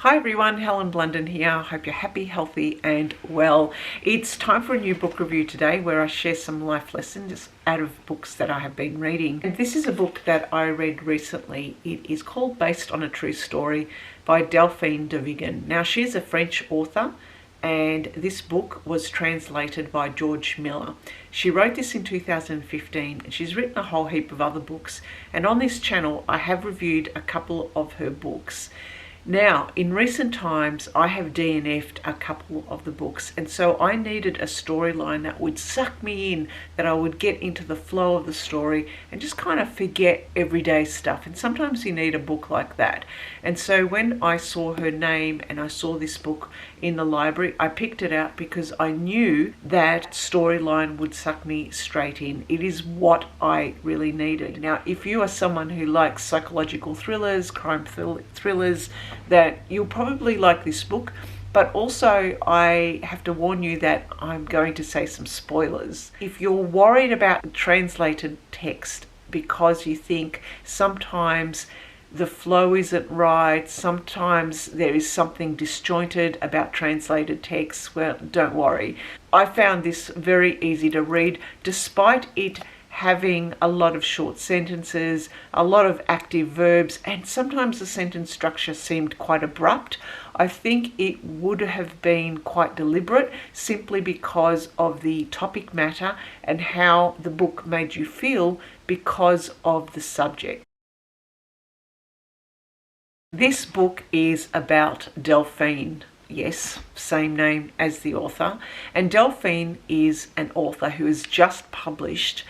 Hi everyone, Helen Blunden here. Hope you're happy, healthy and well. It's time for a new book review today where I share some life lessons out of books that I have been reading. And this is a book that I read recently. It is called Based on a True Story by Delphine de Vigan. Now she's a French author and this book was translated by George Miller. She wrote this in 2015 and she's written a whole heap of other books. And on this channel I have reviewed a couple of her books. Now, in recent times, I have DNF'd a couple of the books, and so I needed a storyline that would suck me in, that I would get into the flow of the story and just kind of forget everyday stuff. And sometimes you need a book like that. And so when I saw her name and I saw this book in the library, I picked it out because I knew that storyline would suck me straight in. It is what I really needed. Now, if you are someone who likes psychological thrillers, crime thrillers, that you'll probably like this book, but also I have to warn you that I'm going to say some spoilers. If you're worried about translated text because you think sometimes the flow isn't right, sometimes there is something disjointed about translated text, well, don't worry. I found this very easy to read despite it having a lot of short sentences, a lot of active verbs, and sometimes the sentence structure seemed quite abrupt. I think it would have been quite deliberate simply because of the topic matter and how the book made you feel because of the subject. This book is about Delphine. Yes, same name as the author. And Delphine is an author who has just published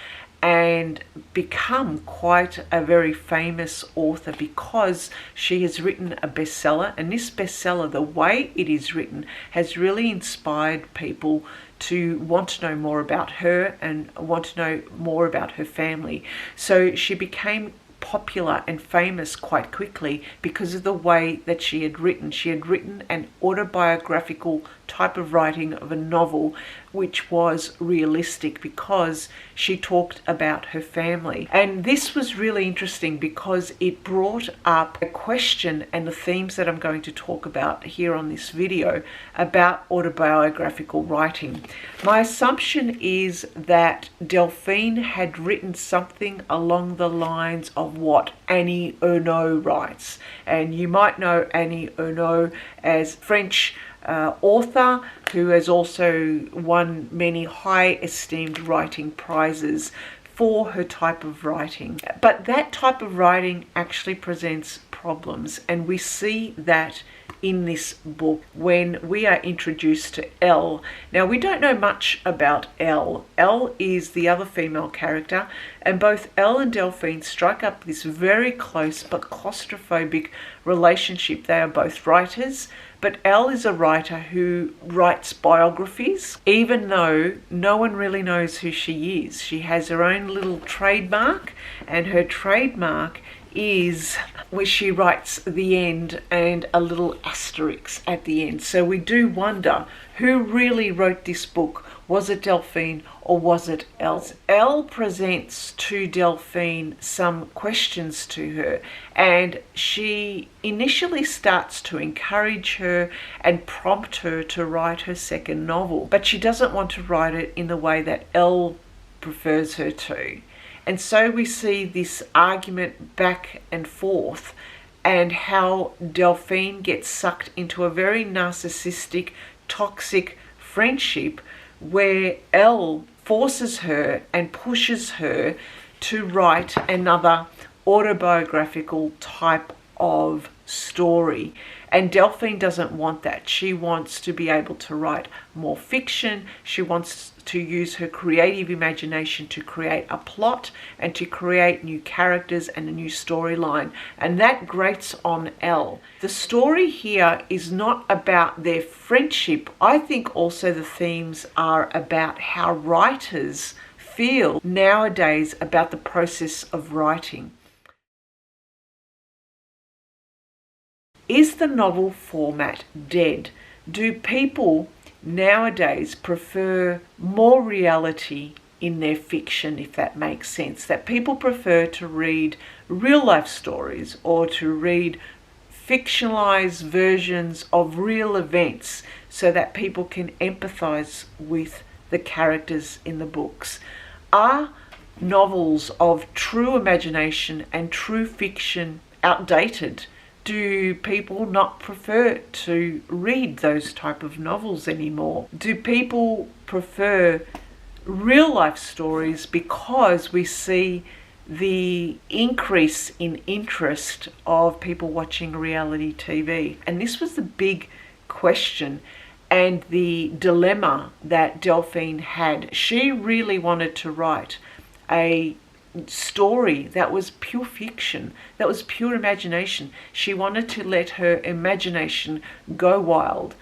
and become quite a very famous author because she has written a bestseller, and this bestseller, the way it is written, has really inspired people to want to know more about her and want to know more about her family. So she became popular and famous quite quickly because of the way that she had written. She had written an autobiographical type of writing of a novel which was realistic because she talked about her family. And this was really interesting because it brought up a question and the themes that I'm going to talk about here on this video about autobiographical writing. My assumption is that Delphine had written something along the lines of what Annie Ernaux writes. And you might know Annie Ernaux as French author who has also won many high esteemed writing prizes for her type of writing. But that type of writing actually presents problems, and we see that in this book when we are introduced to Elle. Now, we don't know much about Elle. Elle is the other female character, and both Elle and Delphine strike up this very close but claustrophobic relationship. They are both writers, but Elle is a writer who writes biographies, even though no one really knows who she is. She has her own little trademark, and her trademark is where she writes the end and a little asterisk at the end. So we do wonder who really wrote this book. Was it Delphine or was it Elle? Elle presents to Delphine some questions to her, and she initially starts to encourage her and prompt her to write her second novel, but she doesn't want to write it in the way that Elle prefers her to. And so we see this argument back and forth, and how Delphine gets sucked into a very narcissistic, toxic friendship where Elle forces her and pushes her to write another autobiographical type of story. And Delphine doesn't want that. She wants to be able to write more fiction. She wants to use her creative imagination to create a plot and to create new characters and a new storyline. And that grates on Elle. The story here is not about their friendship. I think also the themes are about how writers feel nowadays about the process of writing. Is the novel format dead? Do people nowadays prefer more reality in their fiction, if that makes sense? That people prefer to read real life stories or to read fictionalized versions of real events so that people can empathize with the characters in the books? Are novels of true imagination and true fiction outdated? Do people not prefer to read those type of novels anymore? Do people prefer real life stories because we see the increase in interest of people watching reality TV? And this was the big question and the dilemma that Delphine had. She really wanted to write a story that was pure fiction, that was pure imagination. She wanted to let her imagination go wild,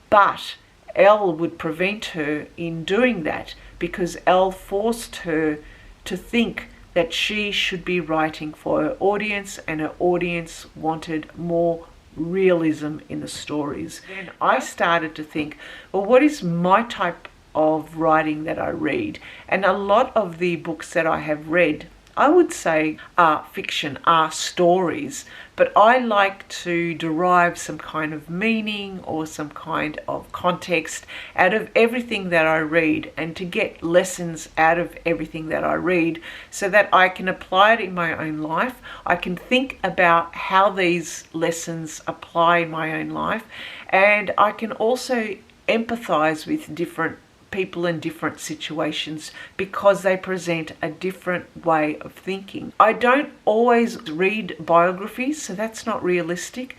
but Elle would prevent her in doing that because Elle forced her to think that she should be writing for her audience, and her audience wanted more realism in the stories. Then I started to think, well, what is my type of writing that I read? And a lot of the books that I have read, I would say, are fiction, are stories, but I like to derive some kind of meaning or some kind of context out of everything that I read, and to get lessons out of everything that I read so that I can apply it in my own life. I can think about how these lessons apply in my own life, and I can also empathize with different people in different situations because they present a different way of thinking. I don't always read biographies, so that's not realistic,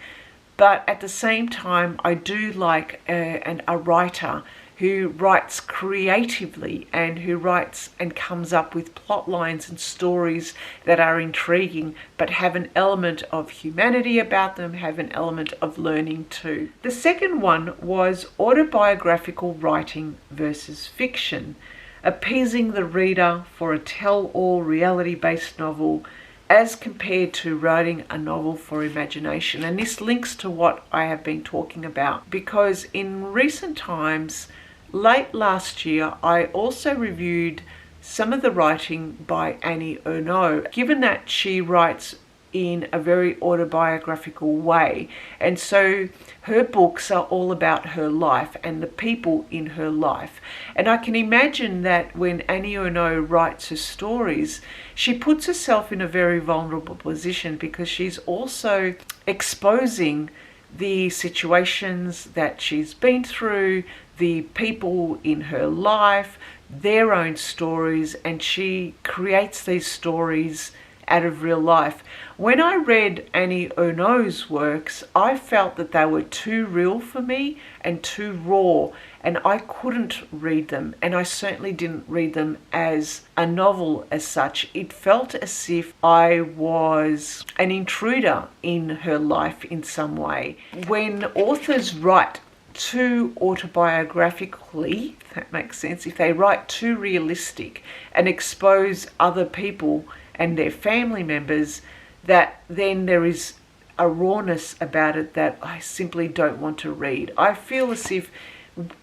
but at the same time I do like a writer who writes creatively and who writes and comes up with plot lines and stories that are intriguing but have an element of humanity about them, have an element of learning too. The second one was autobiographical writing versus fiction, appeasing the reader for a tell-all reality-based novel as compared to writing a novel for imagination. And this links to what I have been talking about, because in recent times, late last year, I also reviewed some of the writing by Annie Ernaux, given that she writes in a very autobiographical way. And so her books are all about her life and the people in her life. And I can imagine that when Annie Ernaux writes her stories, she puts herself in a very vulnerable position because she's also exposing the situations that she's been through, the people in her life, their own stories, and she creates these stories out of real life. When I read Annie Ernaux's works, I felt that they were too real for me and too raw, and I couldn't read them, and I certainly didn't read them as a novel as such. It felt as if I was an intruder in her life in some way. When authors write too autobiographically, if that makes sense, if they write too realistic and expose other people and their family members, that then there is a rawness about it that I simply don't want to read. I feel as if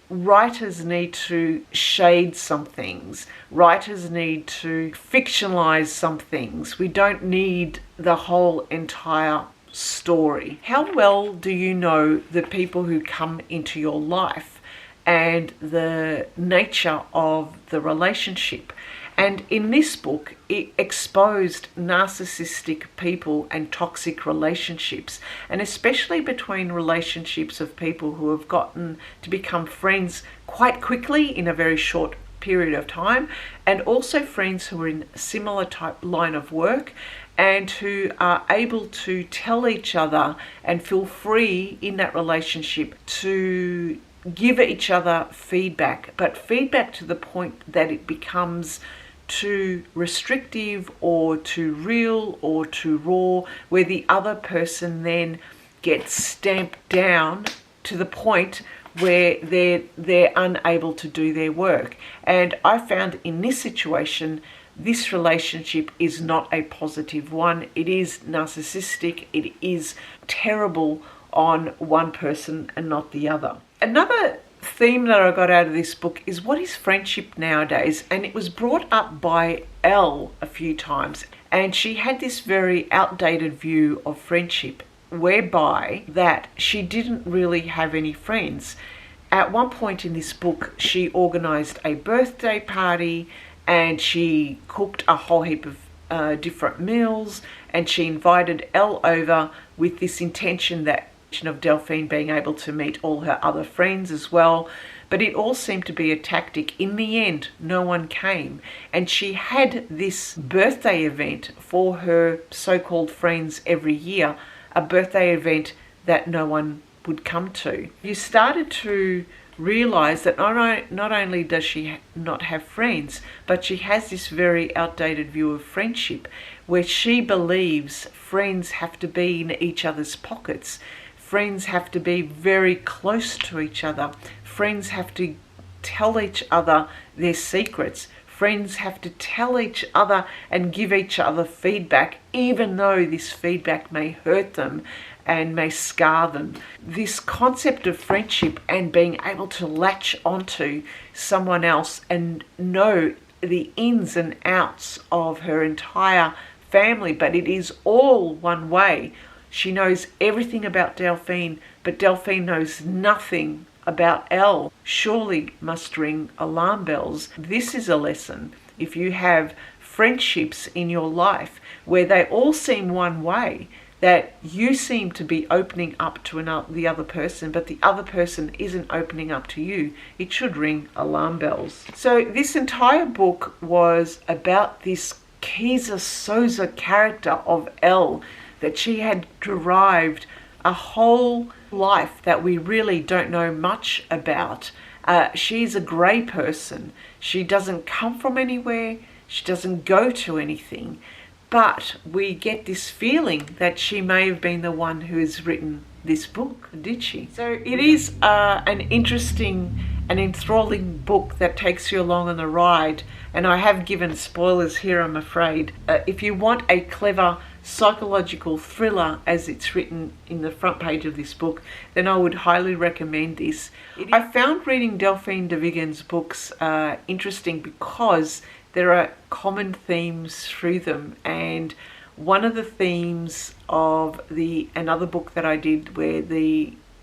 writers need to shade some things. Writers need to fictionalize some things. We don't need the whole entire story. How well do you know the people who come into your life and the nature of the relationship? And in this book, it exposed narcissistic people and toxic relationships, and especially between relationships of people who have gotten to become friends quite quickly in a very short period of time, and also friends who are in a similar type line of work and who are able to tell each other and feel free in that relationship to give each other feedback, but feedback to the point that it becomes too restrictive or too real or too raw, where the other person then gets stamped down to the point where they're unable to do their work. And I found in this situation, this relationship is not a positive one. It is narcissistic. It is terrible on one person and not the other. Another theme that I got out of this book is, what is friendship nowadays? And it was brought up by Elle a few times, and she had this very outdated view of friendship, whereby that she didn't really have any friends. At one point in this book, she organised a birthday party and she cooked a whole heap of different meals, and she invited Elle over with this intention that of Delphine being able to meet all her other friends as well. But it all seemed to be a tactic. In the end, no one came, and she had this birthday event for her so-called friends every year, a birthday event that no one would come to. You started to realize that not only does she not have friends, but she has this very outdated view of friendship, where she believes friends have to be in each other's pockets. Friends have to be very close to each other. Friends have to tell each other their secrets. Friends have to tell each other and give each other feedback, even though this feedback may hurt them and may scar them. This concept of friendship and being able to latch onto someone else and know the ins and outs of her entire family, but it is all one way. She knows everything about Delphine, but Delphine knows nothing about Elle. Surely must ring alarm bells. This is a lesson. If you have friendships in your life where they all seem one way, that you seem to be opening up to the other person, but the other person isn't opening up to you, it should ring alarm bells. So this entire book was about this Kaiser Soze character of Elle, that she had derived a whole life that we really don't know much about. She's a grey person. She doesn't come from anywhere. She doesn't go to anything. But we get this feeling that she may have been the one who has written this book, did she? So it is an interesting and enthralling book that takes you along on the ride. And I have given spoilers here, I'm afraid. If you want a clever psychological thriller as it's written in the front page of this book, then I would highly recommend this. I found reading Delphine de Vigan's books interesting because there are common themes through them, and one of the themes of another book that I did where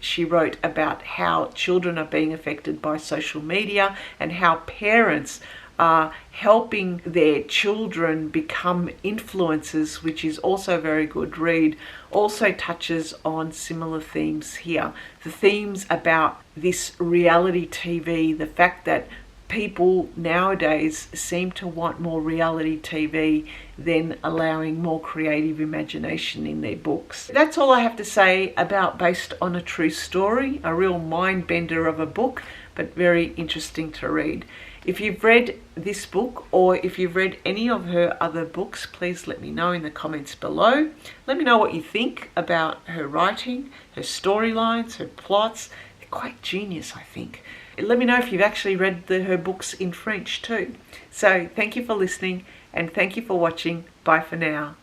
she wrote about how children are being affected by social media and how parents are helping their children become influencers, which is also a very good read, also touches on similar themes here. The themes about this reality TV, the fact that people nowadays seem to want more reality TV than allowing more creative imagination in their books. That's all I have to say about Based on a True Story, a real mind bender of a book, but very interesting to read. If you've read this book or if you've read any of her other books, please let me know in the comments below. Let me know what you think about her writing, her storylines, her plots. They're quite genius, I think. Let me know if you've actually read her books in French too. So thank you for listening and thank you for watching. Bye for now.